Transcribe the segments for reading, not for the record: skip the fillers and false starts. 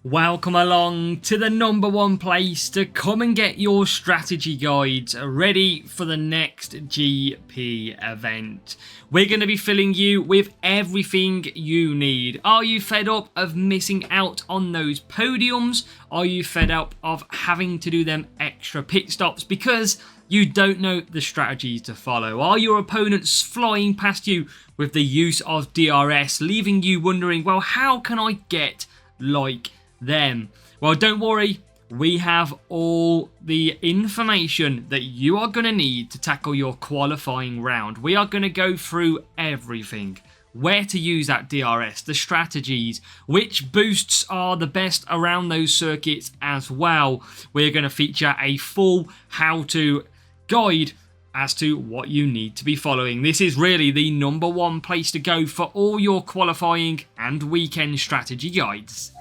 Welcome along to the #1 place to come and get your strategy guides ready for the next GP event. We're going to be filling you with everything you need. Are you fed up of missing out on those podiums? Are you fed up of having to do them extra pit stops because you don't know the strategies to follow? Are your opponents flying past you with the use of DRS, leaving you wondering, well, how can I get like them? Well, don't worry, we have all the information that you are going to need to tackle your qualifying round. We are going to go through everything. Where to use that DRS, the strategies, which boosts are the best around those circuits as well. We're going to feature a full how-to guide as to what you need to be following. This is really the #1 place to go for all your qualifying and weekend strategy guides.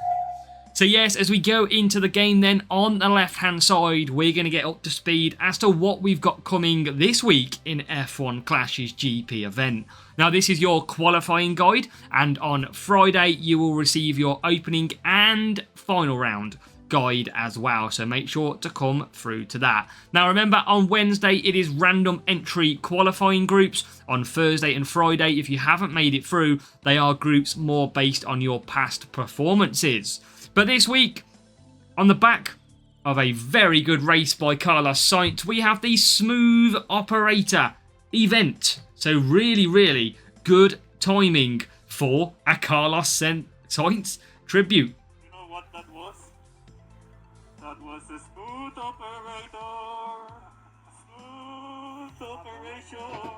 So yes, as we go into the game then, on the left-hand side, we're going to get up to speed as to what we've got coming this week in F1 Clash's GP event. Now, this is your qualifying guide, and on Friday, you will receive your opening and final round guide as well, so make sure to come through to that. Now remember, on Wednesday it is random entry qualifying groups. On Thursday and Friday, if you haven't made it through, they are groups more based on your past performances. But this week, on the back of a very good race by Carlos Sainz, we have the Smooth Operator event. So really good timing for a Carlos Sainz tribute. You know what that was? That was a smooth operator. Smooth operation.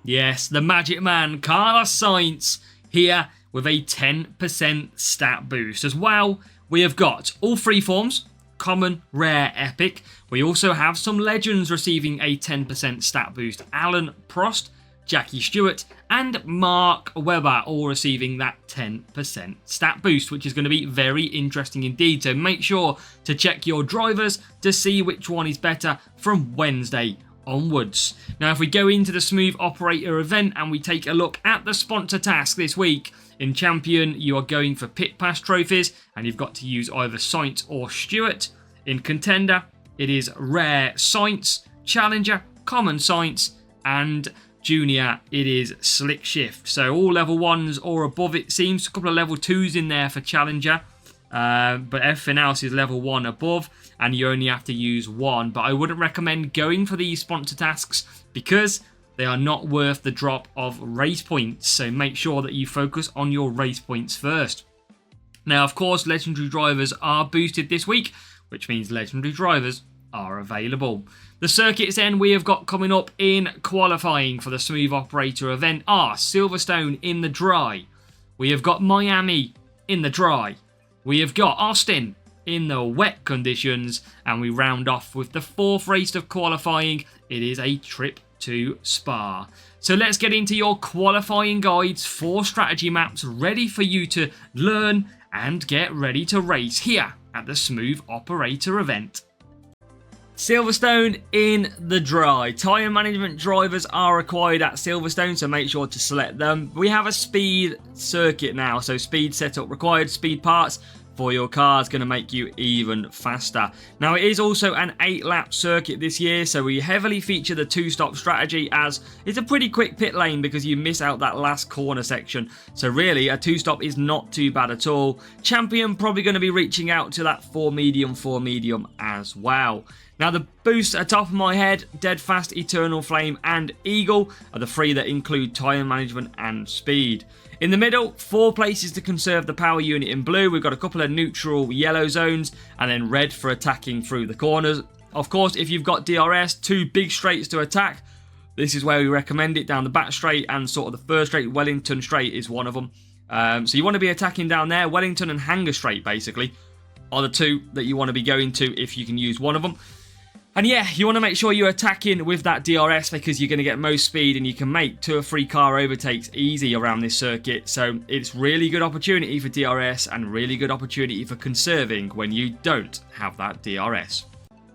Yes, the Magic Man, Carlos Sainz, here with a 10% stat boost. As well, we have got all three forms, common, rare, epic. We also have some legends receiving a 10% stat boost. Alan Prost, Jackie Stewart, and Mark Webber all receiving that 10% stat boost, which is going to be very interesting indeed. So make sure to check your drivers to see which one is better from Wednesday onwards. Now, if we go into the Smooth Operator event and we take a look at the sponsor task this week, in Champion, you are going for Pit Pass trophies, and you've got to use either Sainz or Stewart. In Contender, it is Rare Sainz, Challenger, Common Sainz, and Junior, it is Slick Shift. So all level 1s or above, it seems. A couple of level 2s in there for Challenger, but everything else is level 1 above, and you only have to use one. But I wouldn't recommend going for these sponsor tasks because they are not worth the drop of race points, so make sure that you focus on your race points first. Now, of course, legendary drivers are boosted this week, which means legendary drivers are available. The circuits then we have got coming up in qualifying for the Smooth Operator event are Silverstone in the dry. We have got Miami in the dry. We have got Austin in the wet conditions, and we round off with the fourth race of qualifying. It is a trip to Spa. So let's get into your qualifying guides for strategy maps ready for you to learn and get ready to race here at the Smooth Operator event. Silverstone in the dry. Tyre management drivers are required at Silverstone, so make sure to select them. We have a speed circuit now, so speed setup required. Speed parts for your car is going to make you even faster. Now, it is also an 8-lap circuit this year, so we heavily feature the 2-stop strategy, as it's a pretty quick pit lane because you miss out that last corner section. So really, a 2-stop is not too bad at all. Champion probably going to be reaching out to that 4 medium as well. Now, the boosts at top of my head, Dead Fast, Eternal Flame, and Eagle are the 3 that include tyre management and speed. In the middle, 4 places to conserve the power unit in blue. We've got a couple of neutral yellow zones, and then red for attacking through the corners. Of course, if you've got DRS, 2 big straights to attack, this is where we recommend it, down the back straight and sort of the first straight. Wellington straight is one of them. So you want to be attacking down there. Wellington and Hangar straight, basically, are the 2 that you want to be going to if you can use one of them. And yeah, you want to make sure you're attacking with that DRS because you're going to get most speed and you can make 2 or 3 car overtakes easy around this circuit. So it's really good opportunity for DRS and really good opportunity for conserving when you don't have that DRS.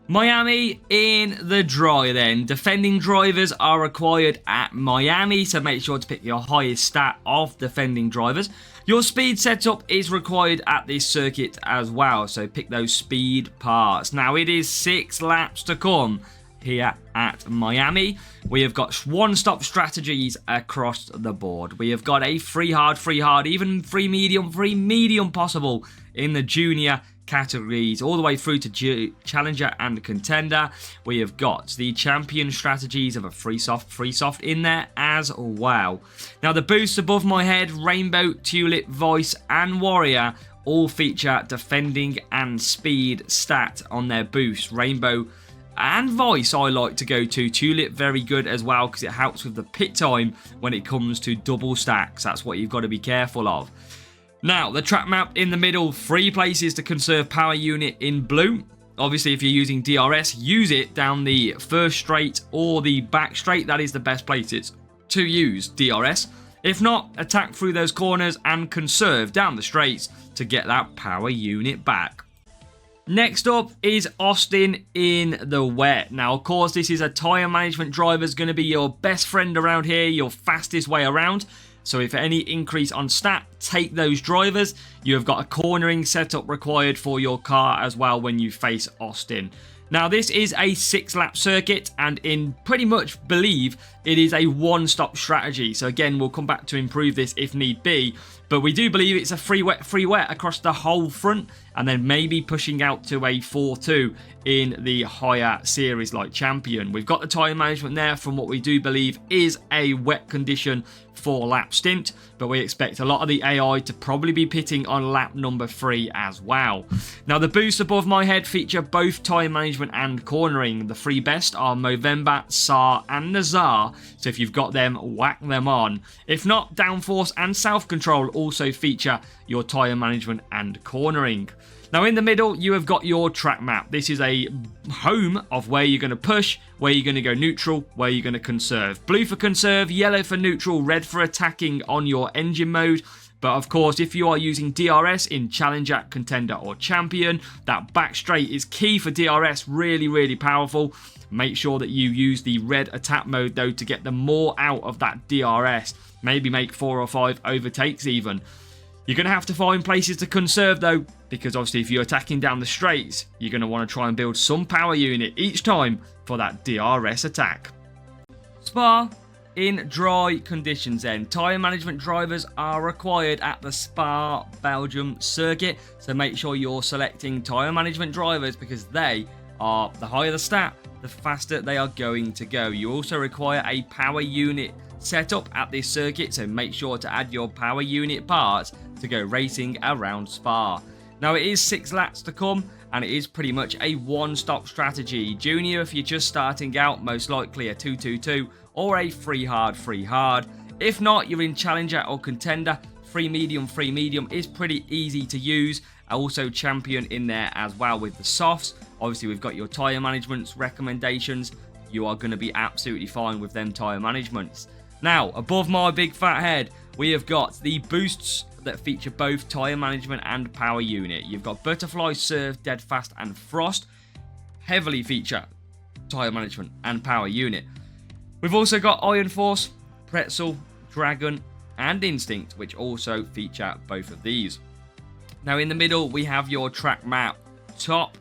Miami in the dry then. Defending drivers are required at Miami, so make sure to pick your highest stat of defending drivers. Your speed setup is required at this circuit as well, so pick those speed parts. Now it is 6 laps to come here at Miami. We have got one-stop strategies across the board. We have got a free hard, even free medium possible in the junior categories, all the way through to challenger and contender. We have got the champion strategies of a free soft in there as well. Now the boosts above my head, Rainbow, Tulip, Voice and Warrior, all feature defending and speed stat on their boosts. Rainbow and Voice I like to go to. Tulip very good as well because it helps with the pit time when it comes to double stacks. That's what you've got to be careful of. Now, the track map in the middle, 3 places to conserve power unit in blue. Obviously, if you're using DRS, use it down the first straight or the back straight. That is the best places to use DRS. If not, attack through those corners and conserve down the straights to get that power unit back. Next up is Austin in the wet. Now, of course, this is a tyre management driver. Is going to be your best friend around here, your fastest way around. So if any increase on stat, take those drivers. You have got a cornering setup required for your car as well when you face Austin. Now, this is a 6-lap circuit, and in pretty much believe it is a one-stop strategy. So again, we'll come back to improve this if need be. But we do believe it's a free wet across the whole front, and then maybe pushing out to a 4-2 in the higher series like Champion. We've got the tyre management there from what we do believe is a wet condition 4-lap stint, but we expect a lot of the AI to probably be pitting on lap number 3 as well. Now, the boosts above my head feature both tyre management and cornering. The 3 best are Movember, SAR and Nazar, so if you've got them, whack them on. If not, downforce and self-control also feature your tyre management and cornering. Now, in the middle, you have got your track map. This is a home of where you're going to push, where you're going to go neutral, where you're going to conserve. Blue for conserve, yellow for neutral, red for attacking on your engine mode. But of course, if you are using DRS in Challenger, Contender or Champion, that back straight is key for DRS, really powerful. Make sure that you use the red attack mode though to get the more out of that DRS. Maybe make 4 or 5 overtakes even. You're going to have to find places to conserve though, because obviously if you're attacking down the straights, you're going to want to try and build some power unit each time for that DRS attack. Spa in dry conditions then. Tyre management drivers are required at the Spa Belgium circuit, so make sure you're selecting tyre management drivers because they are, the higher the stat, the faster they are going to go. You also require a power unit setup at this circuit, so make sure to add your power unit parts to go racing around Spa. Now, it is 6 laps to come, and it is pretty much a one-stop strategy. Junior, if you're just starting out, most likely a 2-2-2 or a free hard. If not, you're in Challenger or Contender. Free medium is pretty easy to use. Also Champion in there as well with the softs. Obviously, we've got your tyre management recommendations. You are going to be absolutely fine with them tyre managements. Now, above my big fat head, we have got the boosts that feature both tyre management and power unit. You've got Butterfly, Surf, Deadfast and Frost. Heavily feature tyre management and power unit. We've also got Iron Force, Pretzel, Dragon and Instinct, which also feature both of these. Now, in the middle, we have your track map. Top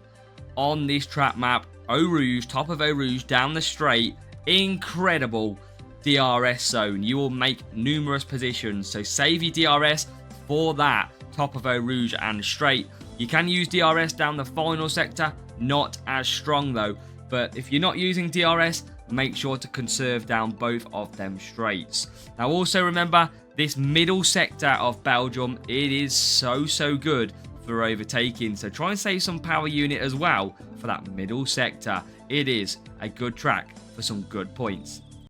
on this track map, Eau Rouge, top of Eau Rouge, down the straight. Incredible DRS zone. You will make numerous positions, so save your DRS for that top of Eau Rouge and straight. You can use DRS down the final sector, not as strong though, but if you're not using DRS, make sure to conserve down both of them straights. Now, also remember, this middle sector of Belgium, it is so good for overtaking, so try and save some power unit as well for that middle sector. It is a good track for some good points.